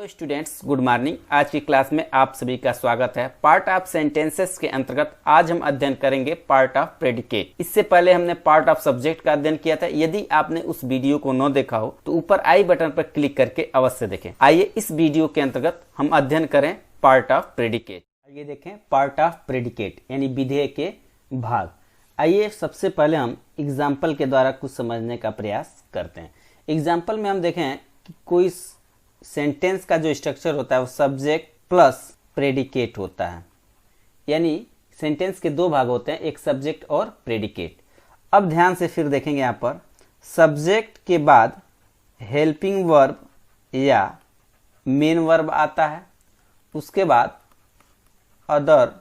Hello students, good morning. आज की class में आप सभी का स्वागत है। पार्ट ऑफ सेंटेंसेस के अंतर्गत आज हम अध्ययन करेंगे पार्ट ऑफ प्रेडिकेट। इससे पहले हमने पार्ट ऑफ सब्जेक्ट का अध्ययन किया था। यदि आपने उस वीडियो को न देखा हो तो ऊपर आई बटन पर क्लिक करके अवश्य देखें। आइए इस वीडियो के अंतर्गत हम अध्ययन करें पार्ट ऑफ प्रेडिकेट। आइए देखें पार्ट ऑफ प्रेडिकेट यानी विधेय के भाग। आइए सबसे पहले हम एग्जाम्पल के द्वारा कुछ समझने का प्रयास करते हैं। एग्जाम्पल में हम देखें कि कोई सेंटेंस का जो स्ट्रक्चर होता है वो सब्जेक्ट प्लस प्रेडिकेट होता है, यानी सेंटेंस के दो भाग होते हैं, एक सब्जेक्ट और प्रेडिकेट। अब ध्यान से फिर देखेंगे, यहाँ पर सब्जेक्ट के बाद हेल्पिंग वर्ब या मेन वर्ब आता है, उसके बाद अदर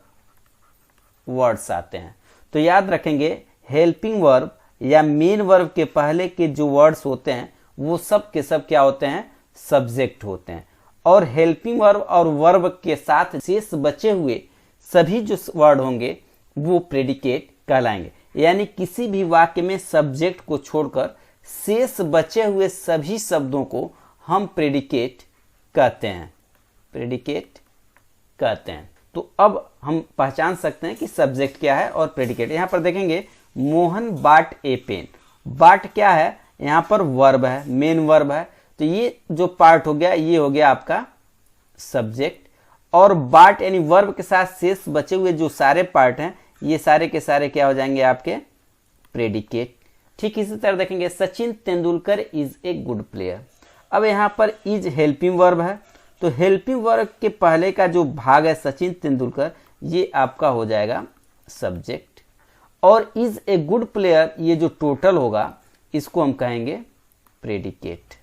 वर्ड्स आते हैं। तो याद रखेंगे हेल्पिंग वर्ब या मेन वर्ब के पहले के जो वर्ड्स होते हैं वो सब के सब क्या होते हैं, सब्जेक्ट होते हैं। और हेल्पिंग वर्ब और वर्ब के साथ शेष बचे हुए सभी जो वर्ड होंगे वो प्रेडिकेट कहलाएंगे। यानी किसी भी वाक्य में सब्जेक्ट को छोड़कर शेष बचे हुए सभी शब्दों को हम प्रेडिकेट कहते हैं, प्रेडिकेट कहते हैं। तो अब हम पहचान सकते हैं कि सब्जेक्ट क्या है और प्रेडिकेट। यहाँ पर देखेंगे मोहन बाट ए पेन। बाट क्या है, यहाँ पर वर्ब है, मेन वर्ब है। तो ये जो पार्ट हो गया ये हो गया आपका सब्जेक्ट, और बाट यानी वर्ब के साथ शेष बचे हुए जो सारे पार्ट हैं ये सारे के सारे क्या हो जाएंगे, आपके प्रेडिकेट। ठीक इसी तरह देखेंगे Sachin Tendulkar is a good player. अब यहाँ पर इज हेल्पिंग वर्ब है, तो हेल्पिंग वर्ब के पहले का जो भाग है सचिन तेंदुलकर, ये आपका हो जाएगा सब्जेक्ट। और इज ए गुड प्लेयर ये जो टोटल होगा इसको हम कहेंगे प्रेडिकेट।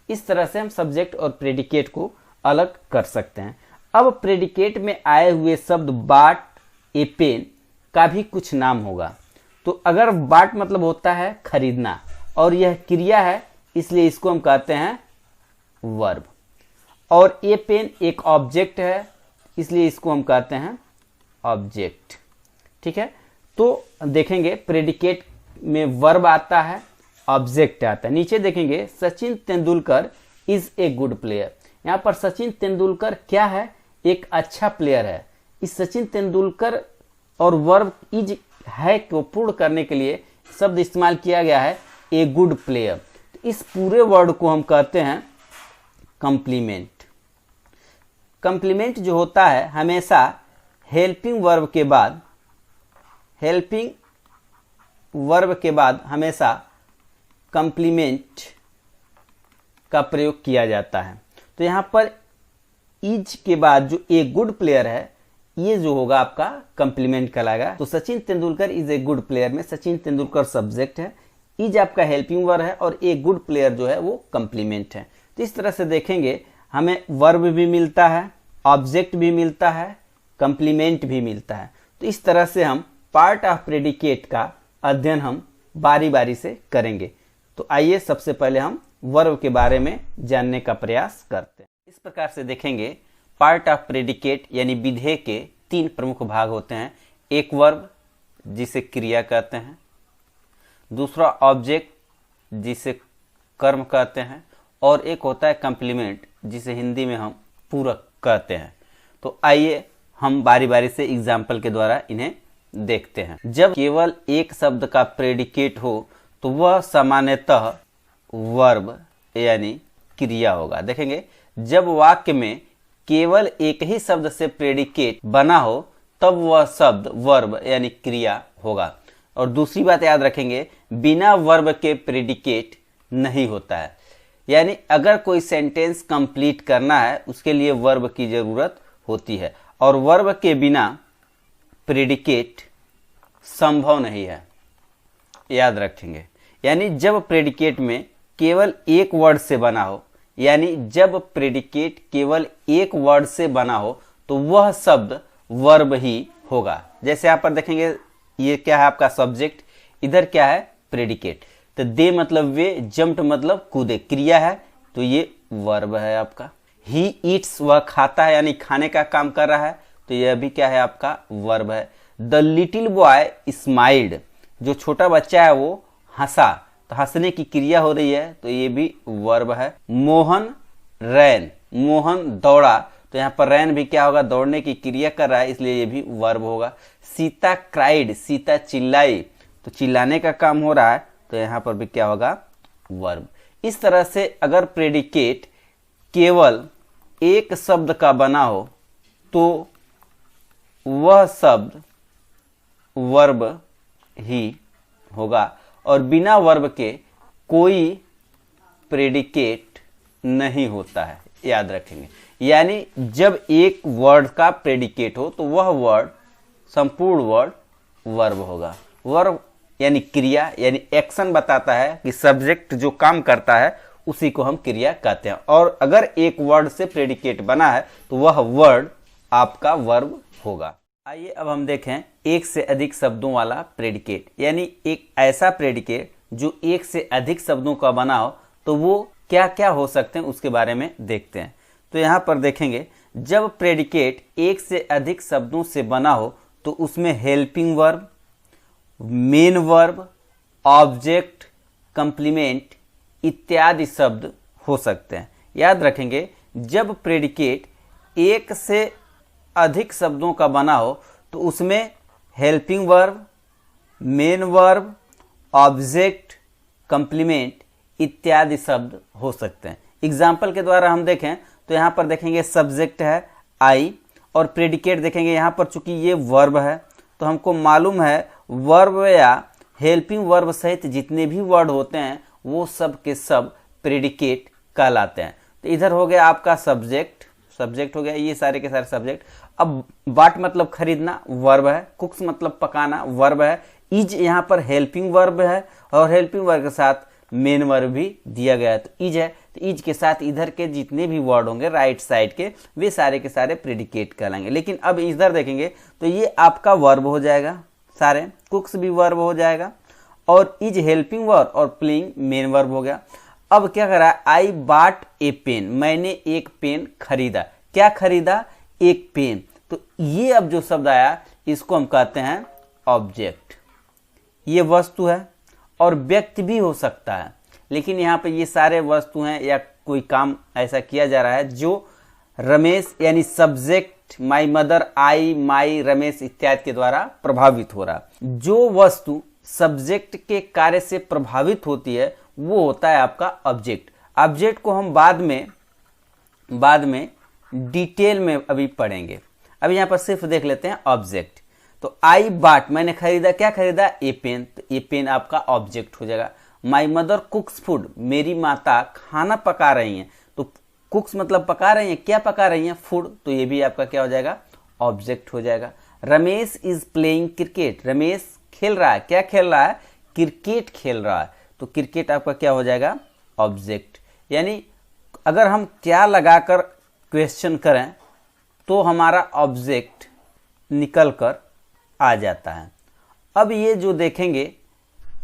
इस तरह से हम सब्जेक्ट और प्रेडिकेट को अलग कर सकते हैं। अब प्रेडिकेट में आए हुए शब्द बाट ए पेन का भी कुछ नाम होगा। तो अगर बाट मतलब होता है खरीदना और यह क्रिया है इसलिए इसको हम कहते हैं वर्ब, और ए पेन एक ऑब्जेक्ट है इसलिए इसको हम कहते हैं ऑब्जेक्ट। ठीक है, तो देखेंगे प्रेडिकेट में वर्ब आता है, ऑब्जेक्ट आता है। नीचे देखेंगे Sachin Tendulkar is a good player. यहाँ पर सचिन तेंदुलकर क्या है, एक अच्छा प्लेयर है। इस सचिन तेंदुलकर और वर्ब इज है को पूर्ण करने के लिए शब्द इस्तेमाल किया गया है ए गुड प्लेयर। तो इस पूरे वर्ड को हम कहते हैं कंप्लीमेंट। कंप्लीमेंट जो होता है हमेशा हेल्पिंग वर्ब के बाद, हेल्पिंग वर्ब के बाद हमेशा कंप्लीमेंट का प्रयोग किया जाता है। तो यहाँ पर इज के बाद जो ए गुड प्लेयर है ये जो होगा आपका कंप्लीमेंट कहलाएगा। तो Sachin Tendulkar is a good player में सचिन तेंदुलकर सब्जेक्ट है, इज आपका हेल्पिंग वर्ब है और ए गुड प्लेयर जो है वो कंप्लीमेंट है। तो इस तरह से देखेंगे हमें वर्ब भी मिलता है, ऑब्जेक्ट भी मिलता है, कंप्लीमेंट भी मिलता है। तो इस तरह से हम पार्ट ऑफ प्रेडिकेट का अध्ययन हम बारी बारी से करेंगे। तो आइए सबसे पहले हम वर्ब के बारे में जानने का प्रयास करते हैं। इस प्रकार से देखेंगे पार्ट ऑफ प्रेडिकेट यानी विधेय के तीन प्रमुख भाग होते हैं। एक वर्ब जिसे क्रिया कहते हैं, दूसरा ऑब्जेक्ट जिसे कर्म कहते हैं, और एक होता है कंप्लीमेंट जिसे हिंदी में हम पूरक कहते हैं। तो आइए हम बारी बारी से एग्जाम्पल के द्वारा इन्हें देखते हैं। जब केवल एक शब्द का प्रेडिकेट हो तो वह सामान्यतः वर्ब यानी क्रिया होगा। देखेंगे जब वाक्य में केवल एक ही शब्द से प्रेडिकेट बना हो तब वह शब्द वर्ब यानी क्रिया होगा। और दूसरी बात याद रखेंगे, बिना वर्ब के प्रेडिकेट नहीं होता है। यानी अगर कोई सेंटेंस कंप्लीट करना है उसके लिए वर्ब की जरूरत होती है, और वर्ब के बिना प्रेडिकेट संभव नहीं है, याद रखेंगे। यानी जब प्रेडिकेट में केवल एक वर्ड से बना हो, यानी जब प्रेडिकेट केवल एक वर्ड से बना हो तो वह शब्द वर्ब ही होगा। जैसे यहाँ पर देखेंगे ये क्या है आपका सब्जेक्ट, इधर क्या है प्रेडिकेट। तो दे मतलब वे, जम्प्ड मतलब कूदे, क्रिया है तो ये वर्ब है आपका। ही ईट्स वह खाता है यानी खाने का काम कर रहा है तो यह भी क्या है आपका वर्ब है। द लिटिल बॉय स्माइल्ड, जो छोटा बच्चा है वो हंसा, तो हंसने की क्रिया हो रही है तो ये भी वर्ब है। मोहन रैन मोहन दौड़ा, तो यहाँ पर रैन भी क्या होगा, दौड़ने की क्रिया कर रहा है, इसलिए ये भी वर्ब होगा। सीता क्राइड, सीता चिल्लाई, तो चिल्लाने का काम हो रहा है, तो यहाँ पर भी क्या होगा, वर्ब। इस तरह से अगर प्रेडिकेट केवल एक शब्द का बना हो तो वह शब्द वर्ब ही होगा, और बिना वर्ब के कोई प्रेडिकेट नहीं होता है, याद रखेंगे। यानी जब एक वर्ड का प्रेडिकेट हो तो वह वर्ड, संपूर्ण वर्ड वर्ब होगा। वर्ब यानी क्रिया, यानी एक्शन बताता है कि सब्जेक्ट जो काम करता है उसी को हम क्रिया कहते हैं। और अगर एक वर्ड से प्रेडिकेट बना है तो वह वर्ड आपका वर्ब होगा। आइए अब हम देखें एक से अधिक शब्दों वाला प्रेडिकेट, यानी एक ऐसा प्रेडिकेट जो एक से अधिक शब्दों का बना हो, तो वो क्या क्या हो सकते हैं उसके बारे में देखते हैं। तो यहाँ पर देखेंगे, जब प्रेडिकेट एक से अधिक शब्दों से बना हो तो उसमें helping verb, main verb, object, complement इत्यादि शब्द हो सकते हैं। याद रखेंगे, जब प्रेडिकेट एक से अधिक शब्दों का बना हो तो उसमें helping verb, main verb, object, complement इत्यादि शब्द हो सकते हैं। एग्जाम्पल के द्वारा हम देखें तो यहाँ पर देखेंगे सब्जेक्ट है आई, और प्रेडिकेट देखेंगे यहाँ पर चूंकि ये वर्ब है तो हमको मालूम है वर्ब या हेल्पिंग वर्ब सहित जितने भी वर्ड होते हैं वो सब के सब प्रेडिकेट कहलाते हैं। तो इधर हो गया आपका सब्जेक्ट, सब्जेक्ट हो गया, ये सारे के सारे सब्जेक्ट। अब बाट मतलब खरीदना वर्ब है, कुक्स मतलब पकाना वर्ब है, इज यहाँ पर हेल्पिंग वर्ब है, और हेल्पिंग वर्ब के साथ मेन वर्ब भी दिया गया है, तो इज है। तो इज के साथ इधर के जितने भी वर्ड होंगे राइट साइड के, वे सारे के सारे प्रेडिकेट कहलाएंगे। लेकिन अब इधर देखेंगे तो ये आपका वर्ब हो जाएगा, सारे कुक्स भी वर्ब हो जाएगा, और इज हेल्पिंग वर्ब और प्लेइंग मेन वर्ब हो गया। अब क्या करा, आई बाट ए पेन, मैंने एक पेन खरीदा। क्या खरीदा, एक पेन। तो ये अब जो शब्द आया इसको हम कहते हैं ऑब्जेक्ट। ये वस्तु है और व्यक्ति भी हो सकता है, लेकिन यहाँ पे ये सारे वस्तु हैं या कोई काम ऐसा किया जा रहा है जो रमेश यानी सब्जेक्ट, माई मदर, आई, माई, रमेश इत्यादि के द्वारा प्रभावित हो रहा है। जो वस्तु सब्जेक्ट के कार्य से प्रभावित होती है वो होता है आपका ऑब्जेक्ट। ऑब्जेक्ट को हम बाद में डिटेल में अभी पढ़ेंगे। अभी यहाँ पर सिर्फ देख लेते हैं ऑब्जेक्ट। तो आई बाट, मैंने खरीदा, क्या खरीदा, ए पेन, तो ये पेन आपका ऑब्जेक्ट हो जाएगा। माई मदर कुक्स फूड, मेरी माता खाना पका रही हैं, तो कुक्स मतलब पका रही हैं, क्या पका रही हैं, फूड, तो ये भी आपका क्या हो जाएगा, ऑब्जेक्ट हो जाएगा। Ramesh is playing cricket, Ramesh खेल रहा है, क्या खेल रहा है, क्रिकेट खेल रहा है, तो क्रिकेट आपका क्या हो जाएगा, ऑब्जेक्ट। यानी अगर हम क्या लगाकर क्वेश्चन करें तो हमारा ऑब्जेक्ट निकल कर आ जाता है। अब ये जो देखेंगे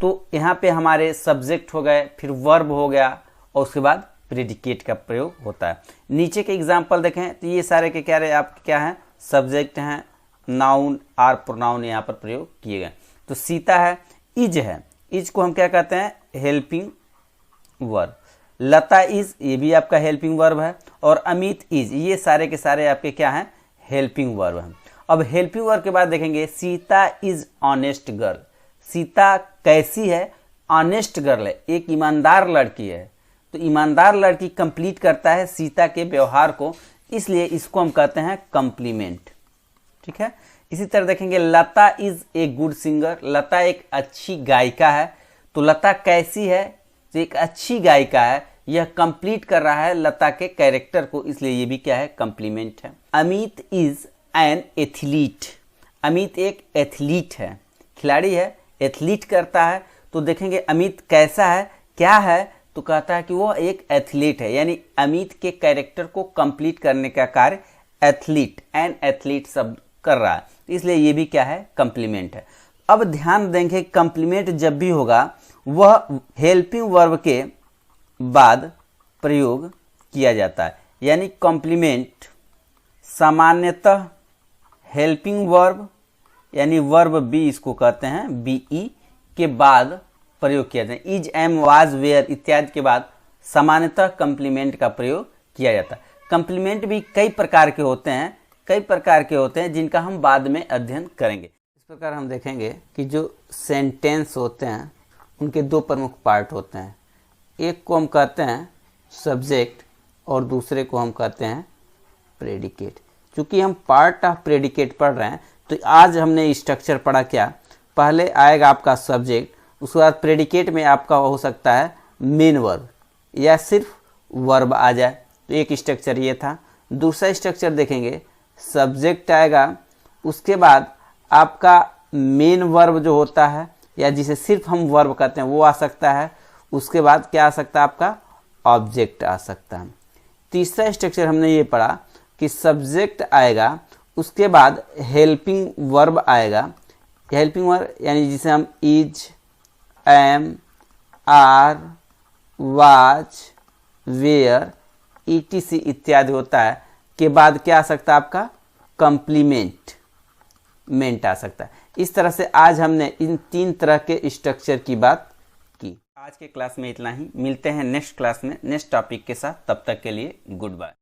तो यहाँ पे हमारे सब्जेक्ट हो गए, फिर वर्ब हो गया, और उसके बाद प्रेडिकेट का प्रयोग होता है। नीचे के एग्जाम्पल देखें तो ये सारे के आपके क्या हैं, सब्जेक्ट हैं, नाउन आर प्रोनाउन यहाँ पर प्रयोग किए गए। तो सीता है, इज को हम क्या कहते हैं, हेल्पिंग वर्ब। लता इज, ये भी आपका हेल्पिंग वर्ब है, और अमित इज, ये सारे के सारे आपके क्या हैं, हेल्पिंग वर्ब हैं। अब हेल्पिंग वर्ब के बाद देखेंगे Sita is honest girl, Sita कैसी है, ऑनेस्ट गर्ल है, एक ईमानदार लड़की है। तो ईमानदार लड़की कंप्लीट करता है सीता के व्यवहार को, इसलिए इसको हम कहते हैं कॉम्प्लीमेंट। ठीक है। इसी तरह देखेंगे लता इज ए गुड सिंगर, लता एक अच्छी गायिका है। तो लता कैसी है, तो एक अच्छी गायिका है, यह कंप्लीट कर रहा है लता के कैरेक्टर को, इसलिए ये भी क्या है, कॉम्प्लीमेंट है। Amit is an athlete, Amit एक एथलीट है, खिलाड़ी है, एथलीट करता है। तो देखेंगे अमित कैसा है, क्या है, तो कहता है कि वो एक एथलीट है, यानी अमित के कैरेक्टर को कंप्लीट करने का कार्य एथलीट, एन एथलीट शब्द कर रहा है, इसलिए ये भी क्या है, कॉम्प्लीमेंट है। अब ध्यान देंगे कॉम्प्लीमेंट जब भी होगा वह हेल्पिंग वर्ब के बाद प्रयोग किया जाता है, यानी कॉम्प्लीमेंट सामान्यतः हेल्पिंग वर्ब यानी वर्ब बी इसको कहते हैं, बीई के बाद प्रयोग किया जाता है। इज, एम, वाज, वेयर इत्यादि के बाद सामान्यतः कॉम्प्लीमेंट का प्रयोग किया जाता है। कंप्लीमेंट भी कई प्रकार के होते हैं जिनका हम बाद में अध्ययन करेंगे। इस प्रकार हम देखेंगे कि जो सेंटेंस होते हैं उनके दो प्रमुख पार्ट होते हैं। एक को हम कहते हैं सब्जेक्ट और दूसरे को हम कहते हैं प्रेडिकेट। क्योंकि हम पार्ट ऑफ प्रेडिकेट पढ़ रहे हैं तो आज हमने स्ट्रक्चर पढ़ा क्या, पहले आएगा आपका सब्जेक्ट, उसके बाद प्रेडिकेट में आपका हो सकता है मेन वर्ब या सिर्फ वर्ब आ जाए, तो एक स्ट्रक्चर ये था। दूसरा स्ट्रक्चर देखेंगे, सब्जेक्ट आएगा, उसके बाद आपका मेन वर्ब जो होता है या जिसे सिर्फ हम वर्ब कहते हैं वो आ सकता है, उसके बाद क्या आ सकता है आपका ऑब्जेक्ट आ सकता है। तीसरा स्ट्रक्चर हमने ये पढ़ा कि सब्जेक्ट आएगा, उसके बाद हेल्पिंग वर्ब आएगा, हेल्पिंग वर्ब यानी जिसे हम is, am, are, was, were, ETC इत्यादि होता है, के बाद क्या आ सकता है आपका कंप्लीमेंट आ सकता है। इस तरह से आज हमने इन 3 तरह के स्ट्रक्चर की बात की। आज के क्लास में इतना ही, मिलते हैं नेक्स्ट क्लास में नेक्स्ट टॉपिक के साथ, तब तक के लिए गुड बाय।